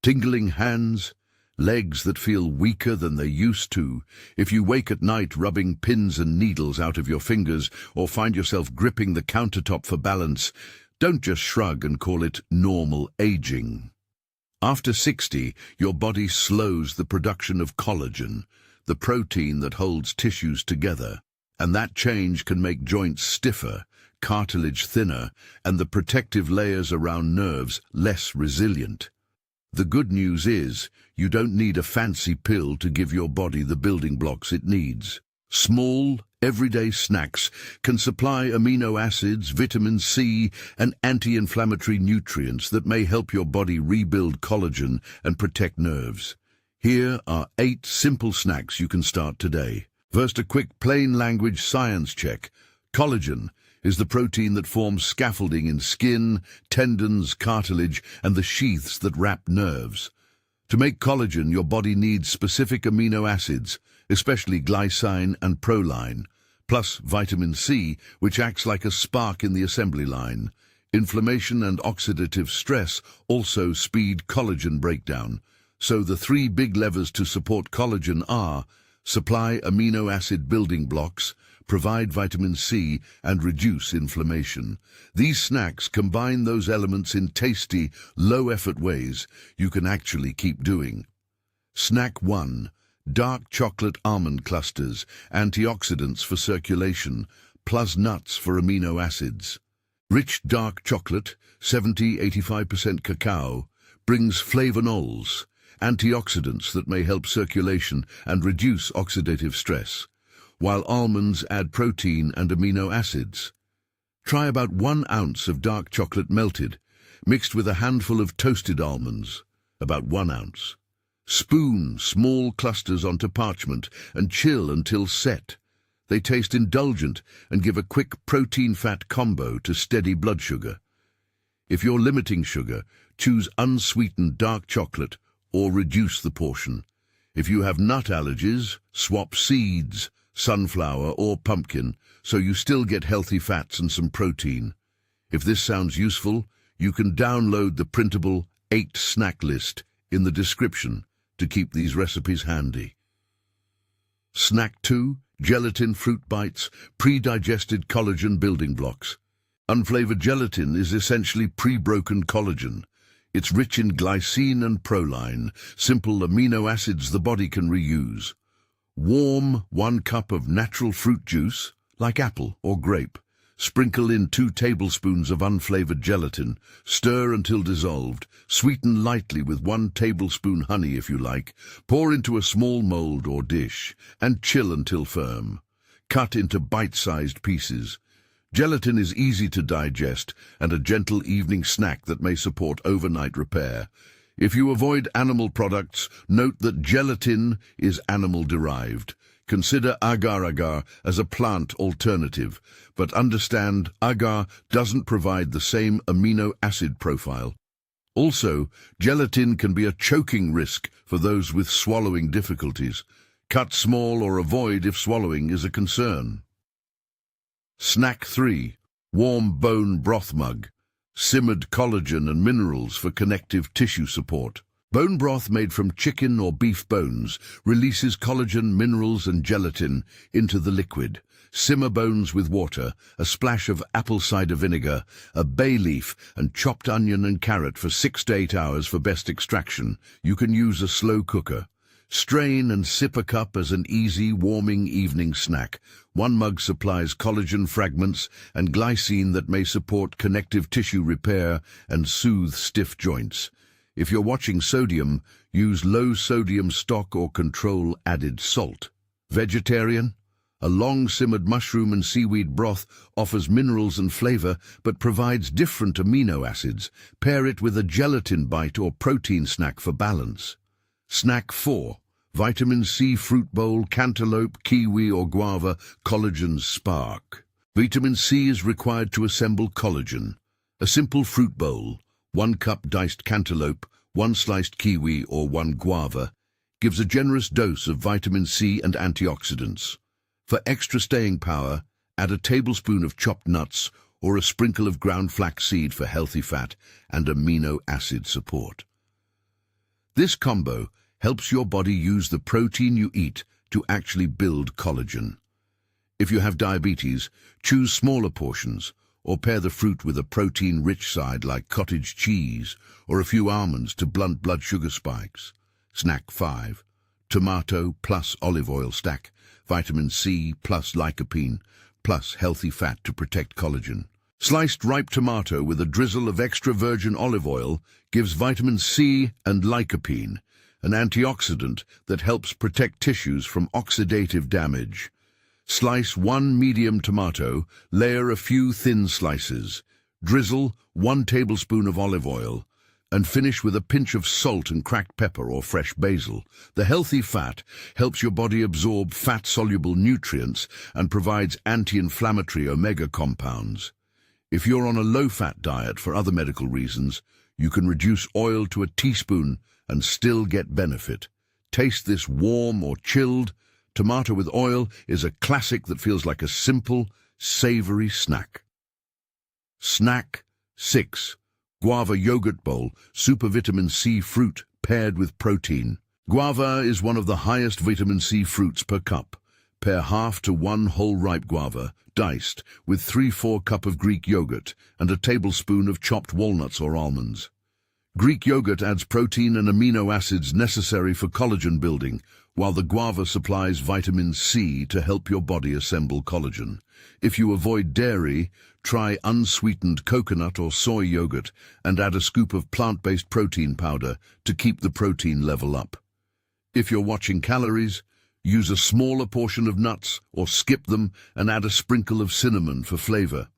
Tingling hands, legs that feel weaker than they used to. If you wake at night rubbing pins and needles out of your fingers or find yourself gripping the countertop for balance, don't just shrug and call it normal aging. After 60, your body slows the production of collagen, the protein that holds tissues together, and that change can make joints stiffer, cartilage thinner, and the protective layers around nerves less resilient. The good news is, you don't need a fancy pill to give your body the building blocks it needs. Small, everyday snacks can supply amino acids, vitamin C, and anti-inflammatory nutrients that may help your body rebuild collagen and protect nerves. Here are 8 simple snacks you can start today. First, a quick plain language science check. Collagen is the protein that forms scaffolding in skin, tendons, cartilage, and the sheaths that wrap nerves. To make collagen, your body needs specific amino acids, especially glycine and proline, plus vitamin C, which acts like a spark in the assembly line. Inflammation and oxidative stress also speed collagen breakdown. So the 3 big levers to support collagen are: supply amino acid building blocks, provide vitamin C, and reduce inflammation. These snacks combine those elements in tasty, low-effort ways you can actually keep doing. Snack 1. Dark chocolate almond clusters, antioxidants for circulation, plus nuts for amino acids. Rich dark chocolate, 70–85% cacao, brings flavonols, antioxidants that may help circulation and reduce oxidative stress, while almonds add protein and amino acids. Try about 1 ounce of dark chocolate melted, mixed with a handful of toasted almonds, about 1 ounce. Spoon small clusters onto parchment and chill until set. They taste indulgent and give a quick protein-fat combo to steady blood sugar. If you're limiting sugar, choose unsweetened dark chocolate or reduce the portion. If you have nut allergies, swap seeds, sunflower or pumpkin, so you still get healthy fats and some protein. If this sounds useful, you can download the printable 8 snack list in the description to keep these recipes handy. Snack 2. Gelatin fruit bites, pre-digested collagen building blocks. Unflavored gelatin is essentially pre-broken collagen. It's rich in glycine and proline, simple amino acids the body can reuse. Warm 1 cup of natural fruit juice, like apple or grape. Sprinkle in 2 tablespoons of unflavored gelatin. Stir until dissolved. Sweeten lightly with 1 tablespoon honey if you like. Pour into a small mold or dish and chill until firm. Cut into bite-sized pieces. Gelatin is easy to digest and a gentle evening snack that may support overnight repair. If you avoid animal products, note that gelatin is animal-derived. Consider agar-agar as a plant alternative, but understand agar doesn't provide the same amino acid profile. Also, gelatin can be a choking risk for those with swallowing difficulties. Cut small or avoid if swallowing is a concern. Snack 3. Warm bone broth mug. Simmered collagen and minerals for connective tissue support. Bone broth made from chicken or beef bones releases collagen, minerals and gelatin into the liquid. Simmer bones with water, a splash of apple cider vinegar, a bay leaf and chopped onion and carrot for 6 to 8 hours for best extraction. You can use a slow cooker. Strain and sip a cup as an easy, warming evening snack. 1 mug supplies collagen fragments and glycine that may support connective tissue repair and soothe stiff joints. If you're watching sodium, use low-sodium stock or control added salt. Vegetarian? A long-simmered mushroom and seaweed broth offers minerals and flavor but provides different amino acids. Pair it with a gelatin bite or protein snack for balance. Snack 4. Vitamin C fruit bowl, cantaloupe, kiwi or guava, collagen spark. Vitamin C is required to assemble collagen. A simple fruit bowl, 1 cup diced cantaloupe, 1 sliced kiwi or 1 guava, gives a generous dose of vitamin C and antioxidants. For extra staying power, add a tablespoon of chopped nuts or a sprinkle of ground flaxseed for healthy fat and amino acid support. This combo helps your body use the protein you eat to actually build collagen. If you have diabetes, choose smaller portions, or pair the fruit with a protein-rich side like cottage cheese or a few almonds to blunt blood sugar spikes. Snack 5. Tomato plus olive oil stack, vitamin C plus lycopene, plus healthy fat to protect collagen. Sliced ripe tomato with a drizzle of extra virgin olive oil gives vitamin C and lycopene, an antioxidant that helps protect tissues from oxidative damage. Slice 1 medium tomato, layer a few thin slices, drizzle 1 tablespoon of olive oil, and finish with a pinch of salt and cracked pepper or fresh basil. The healthy fat helps your body absorb fat-soluble nutrients and provides anti-inflammatory omega compounds. If you're on a low-fat diet for other medical reasons, you can reduce oil to a teaspoon and still get benefit. Taste this warm or chilled. Tomato with oil is a classic that feels like a simple, savory snack. Snack 6. Guava yogurt bowl, super vitamin C fruit paired with protein. Guava is one of the highest vitamin C fruits per cup. Pair half to 1 whole ripe guava, diced, with 3/4 cup of Greek yogurt and a tablespoon of chopped walnuts or almonds. Greek yogurt adds protein and amino acids necessary for collagen building, while the guava supplies vitamin C to help your body assemble collagen. If you avoid dairy, try unsweetened coconut or soy yogurt and add a scoop of plant-based protein powder to keep the protein level up. If you're watching calories, use a smaller portion of nuts or skip them and add a sprinkle of cinnamon for flavor.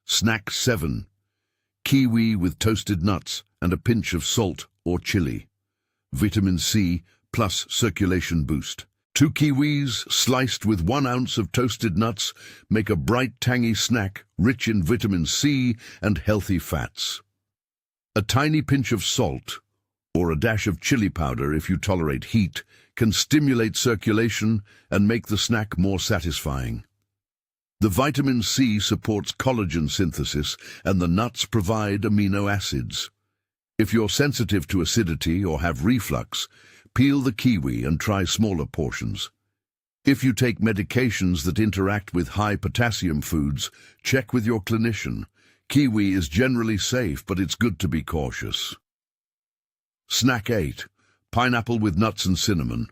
Snack 7. Kiwi with toasted nuts and a pinch of salt or chili. Vitamin C plus circulation boost. 2 kiwis sliced with 1 ounce of toasted nuts make a bright, tangy snack rich in vitamin C and healthy fats. A tiny pinch of salt or a dash of chili powder, if you tolerate heat, can stimulate circulation and make the snack more satisfying. The vitamin C supports collagen synthesis and the nuts provide amino acids. If you're sensitive to acidity or have reflux, peel the kiwi and try smaller portions. If you take medications that interact with high potassium foods, check with your clinician. Kiwi is generally safe, but it's good to be cautious. Snack 8. Pineapple with nuts and cinnamon.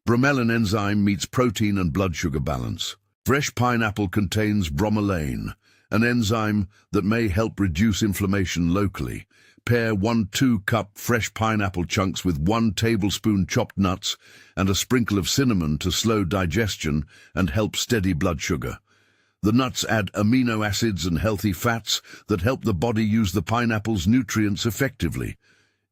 Bromelain enzyme meets protein and blood sugar balance. Fresh pineapple contains bromelain, an enzyme that may help reduce inflammation locally. Pair 1-2 cup fresh pineapple chunks with 1 tablespoon chopped nuts and a sprinkle of cinnamon to slow digestion and help steady blood sugar. The nuts add amino acids and healthy fats that help the body use the pineapple's nutrients effectively.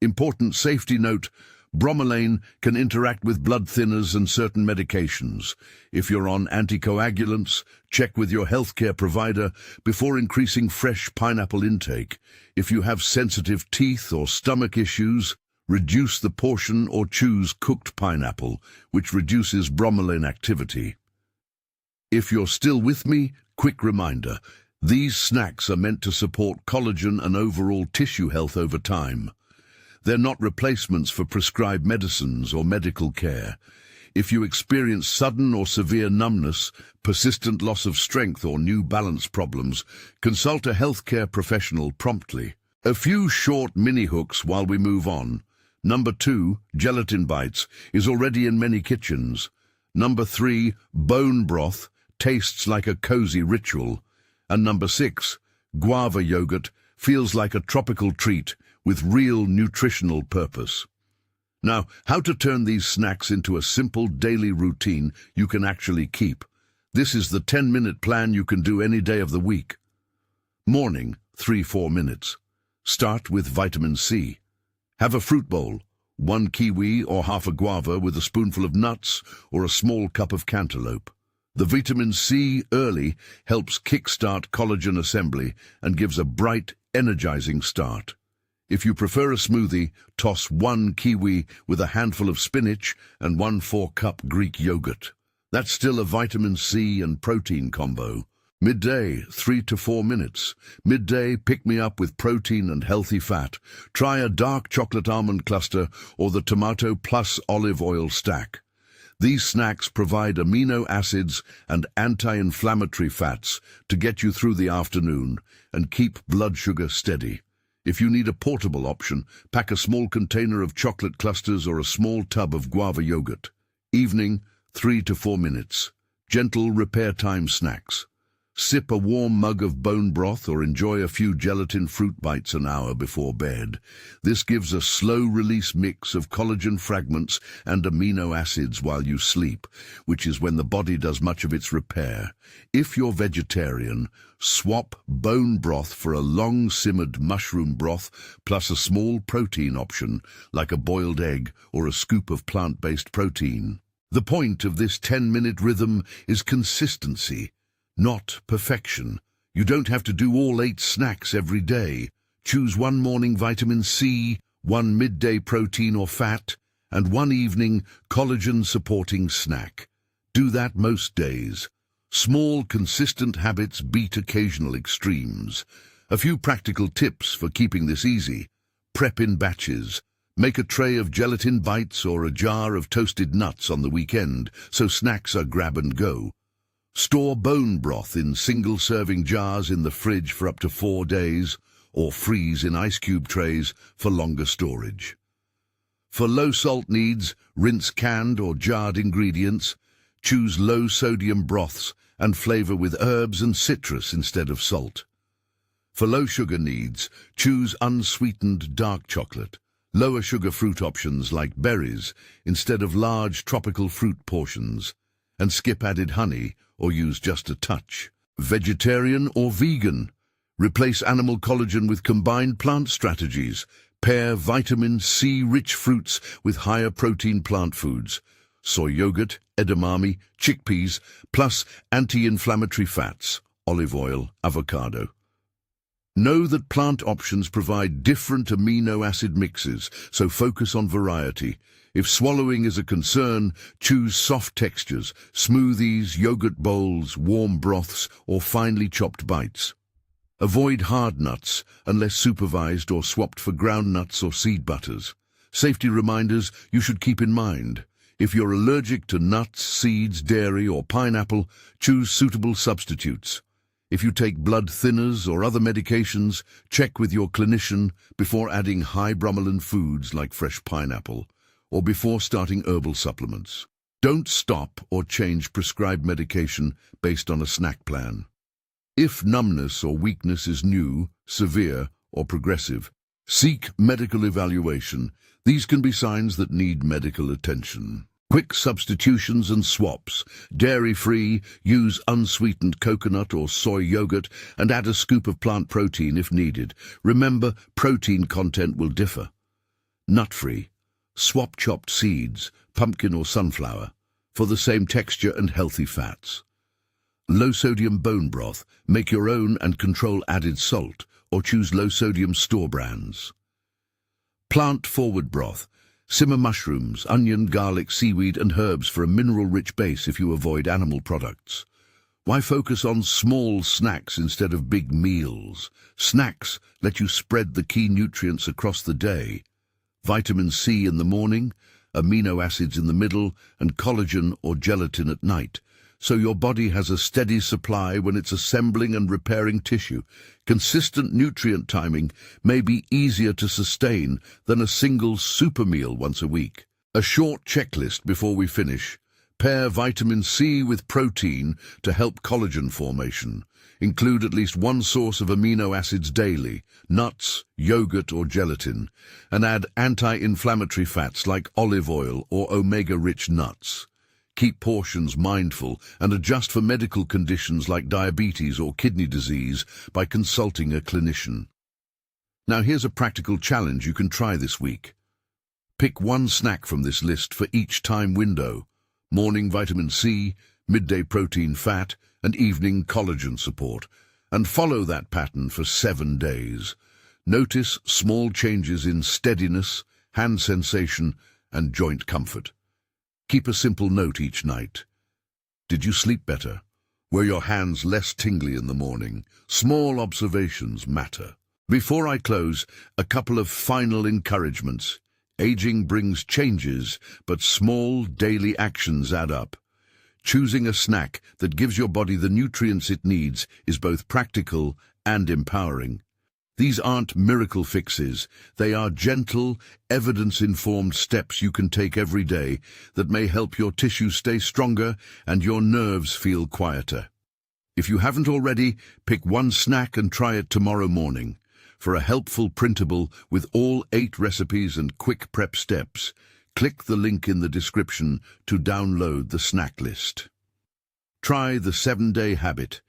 Important safety note: bromelain can interact with blood thinners and certain medications. If you're on anticoagulants, check with your healthcare provider before increasing fresh pineapple intake. If you have sensitive teeth or stomach issues, reduce the portion or choose cooked pineapple, which reduces bromelain activity. If you're still with me, quick reminder: these snacks are meant to support collagen and overall tissue health over time. They're not replacements for prescribed medicines or medical care. If you experience sudden or severe numbness, persistent loss of strength, or new balance problems, consult a healthcare professional promptly. A few short mini-hooks while we move on. Number 2, gelatin bites, is already in many kitchens. Number 3, bone broth, tastes like a cozy ritual. And number 6, guava yogurt, feels like a tropical treat with real nutritional purpose. Now, how to turn these snacks into a simple daily routine you can actually keep. This is the 10-minute plan you can do any day of the week. Morning, 3-4 minutes. Start with vitamin C. Have a fruit bowl, 1 kiwi or half a guava with a spoonful of nuts or a small cup of cantaloupe. The vitamin C early helps kickstart collagen assembly and gives a bright, energizing start. If you prefer a smoothie, toss 1 kiwi with a handful of spinach and 1 4-cup Greek yogurt. That's still a vitamin C and protein combo. Midday, 3 to 4 minutes. Midday, pick me up with protein and healthy fat. Try a dark chocolate almond cluster or the tomato plus olive oil stack. These snacks provide amino acids and anti-inflammatory fats to get you through the afternoon and keep blood sugar steady. If you need a portable option, pack a small container of chocolate clusters or a small tub of guava yogurt. Evening, 3 to 4 minutes. Gentle repair time snacks. Sip a warm mug of bone broth or enjoy a few gelatin fruit bites an hour before bed. This gives a slow-release mix of collagen fragments and amino acids while you sleep, which is when the body does much of its repair. If you're vegetarian, swap bone broth for a long-simmered mushroom broth plus a small protein option, like a boiled egg or a scoop of plant-based protein. The point of this 10-minute rhythm is consistency, not perfection. You don't have to do all 8 snacks every day. Choose one morning vitamin C, one midday protein or fat, and one evening collagen-supporting snack. Do that most days. Small, consistent habits beat occasional extremes. A few practical tips for keeping this easy. Prep in batches. Make a tray of gelatin bites or a jar of toasted nuts on the weekend, so snacks are grab and go. Store bone broth in single-serving jars in the fridge for up to 4 days, or freeze in ice cube trays for longer storage. For low-salt needs, rinse canned or jarred ingredients. Choose low-sodium broths and flavor with herbs and citrus instead of salt. For low-sugar needs, choose unsweetened dark chocolate. Lower sugar fruit options like berries instead of large tropical fruit portions. And skip added honey or use just a touch. Vegetarian or vegan? Replace animal collagen with combined plant strategies. Pair vitamin C-rich fruits with higher protein plant foods. Soy yogurt, edamame, chickpeas, plus anti-inflammatory fats, olive oil, avocado. Know that plant options provide different amino acid mixes, so focus on variety. If swallowing is a concern, choose soft textures, smoothies, yogurt bowls, warm broths, or finely chopped bites. Avoid hard nuts unless supervised or swapped for ground nuts or seed butters. Safety reminders you should keep in mind. If you're allergic to nuts, seeds, dairy, or pineapple, choose suitable substitutes. If you take blood thinners or other medications, check with your clinician before adding high bromelain foods like fresh pineapple, or before starting herbal supplements. Don't stop or change prescribed medication based on a snack plan. If numbness or weakness is new, severe, or progressive, seek medical evaluation. These can be signs that need medical attention. Quick substitutions and swaps. Dairy-free, use unsweetened coconut or soy yogurt and add a scoop of plant protein if needed. Remember, protein content will differ. Nut-free. Swap chopped seeds, pumpkin or sunflower, for the same texture and healthy fats. Low-sodium bone broth. Make your own and control added salt, or choose low-sodium store brands. Plant-forward broth. Simmer mushrooms, onion, garlic, seaweed, and herbs for a mineral-rich base if you avoid animal products. Why focus on small snacks instead of big meals? Snacks let you spread the key nutrients across the day. Vitamin C in the morning, amino acids in the middle, and collagen or gelatin at night, so your body has a steady supply when it's assembling and repairing tissue. Consistent nutrient timing may be easier to sustain than a single super meal once a week. A short checklist before we finish. Pair vitamin C with protein to help collagen formation. Include at least one source of amino acids daily, nuts, yogurt or gelatin, and add anti-inflammatory fats like olive oil or omega-rich nuts. Keep portions mindful and adjust for medical conditions like diabetes or kidney disease by consulting a clinician. Now here's a practical challenge you can try this week. Pick one snack from this list for each time window: morning vitamin C, midday protein fat, and evening collagen support, and follow that pattern for 7 days. Notice small changes in steadiness, hand sensation, and joint comfort. Keep a simple note each night. Did you sleep better? Were your hands less tingly in the morning? Small observations matter. Before I close, a couple of final encouragements. Aging brings changes, but small daily actions add up. Choosing a snack that gives your body the nutrients it needs is both practical and empowering. These aren't miracle fixes. They are gentle, evidence-informed steps you can take every day that may help your tissues stay stronger and your nerves feel quieter. If you haven't already, pick one snack and try it tomorrow morning. For a helpful printable with all 8 recipes and quick prep steps, click the link in the description to download the snack list. Try the 7-day habit.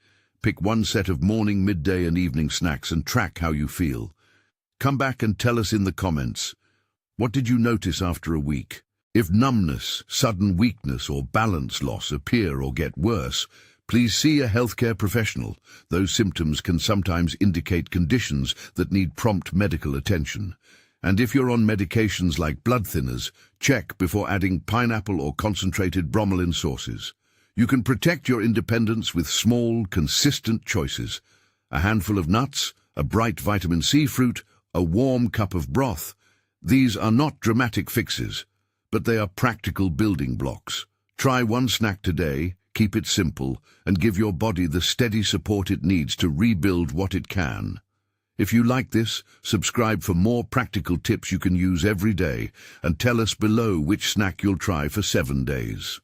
Pick one set of morning, midday and evening snacks and track how you feel. Come back and tell us in the comments. What did you notice after a week? If numbness, sudden weakness or balance loss appear or get worse, please see a healthcare professional. Those symptoms can sometimes indicate conditions that need prompt medical attention. And if you're on medications like blood thinners, check before adding pineapple or concentrated bromelain sources. You can protect your independence with small, consistent choices. A handful of nuts, a bright vitamin C fruit, a warm cup of broth. These are not dramatic fixes, but they are practical building blocks. Try one snack today, keep it simple, and give your body the steady support it needs to rebuild what it can. If you like this, subscribe for more practical tips you can use every day, and tell us below which snack you'll try for 7 days.